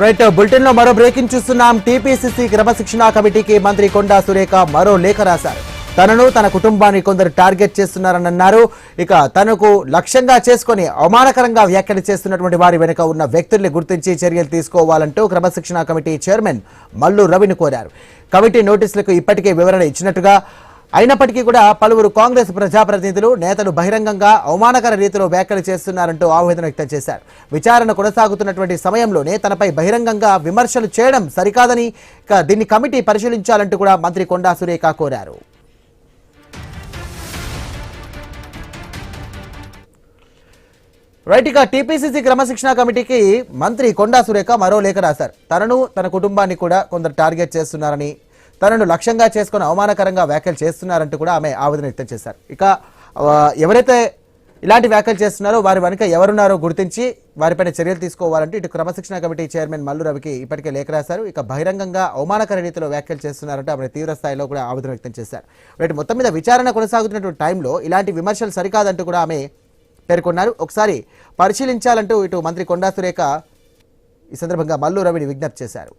Right bulletin లో మరో breaking చూస్తున్నాం. టీపీసీసీ క్రమశిక్షణ కమిటీకి మంత్రి కొండా సురేఖ మరో లేఖ రాశారు. తనను తన కుటుంబాన్ని కొందరు టార్గెట్ చేస్తున్నారని అన్నారు. ఇక తనకు లక్ష్యంగా చేసుకుని అవమానకరంగా వ్యాఖ్యలు చేస్తున్నటువంటి వారి వెనుక ఉన్న వ్యక్తుల్ని గుర్తించి చర్యలు తీసుకోవాలంటూ క్రమశిక్షణ కమిటీ చైర్మన్ మల్లు రవిని కోరారు. కమిటీ నోటీసులకు ఇప్పటికే వివరణ ఇచ్చినట్టుగా అయినప్పటికీ కూడా పలువురు కాంగ్రెస్ ప్రజాప్రతినిధులు నేతలు బహిరంగంగా అవమానకర రీతిలో వ్యాఖ్యలు చేస్తున్నారంటూ ఆవేదన వ్యక్తం చేశారు. విచారణ కొనసాగుతున్నటువంటి సమయంలోనే తనపై బహిరంగంగా విమర్శలు చేయడం సరికాదని దీన్ని కమిటీ పరిశీలించాలంటూ కూడా మంత్రి కొండా సురేఖ కోరారు. రైట్, ఇక టీపీసీసీ క్రమశిక్షణ కమిటీకి మంత్రి కొండా సురేఖ మరో లేఖ రాశారు. తనను తన కుటుంబాన్ని కూడా కొందరు టార్గెట్ చేస్తున్నారని, తనను లక్ష్యంగా చేసుకుని అవమానకరంగా వ్యాఖ్యలు చేస్తున్నారంటూ కూడా ఆమె ఆవేదన వ్యక్తం చేశారు. ఇక ఎవరైతే ఇలాంటి వ్యాఖ్యలు చేస్తున్నారో వారి వెనుక ఎవరున్నారో గుర్తించి వారిపైన చర్యలు తీసుకోవాలంటూ ఇటు క్రమశిక్షణ కమిటీ చైర్మన్ మల్లు రవికి ఇప్పటికే లేఖ రాశారు. ఇక బహిరంగంగా అవమానకర రీతిలో వ్యాఖ్యలు చేస్తున్నారంటూ ఆమె తీవ్ర స్థాయిలో కూడా ఆవేదన వ్యక్తం చేశారు. రైట్, మొత్తం మీద విచారణ కొనసాగుతున్నటువంటి టైంలో ఇలాంటి విమర్శలు సరికాదంటూ కూడా ఆమె పేర్కొన్నారు. ఒకసారి పరిశీలించాలంటూ ఇటు మంత్రి కొండా సురేఖ ఈ సందర్భంగా మల్లు రవిని విజ్ఞప్తి చేశారు.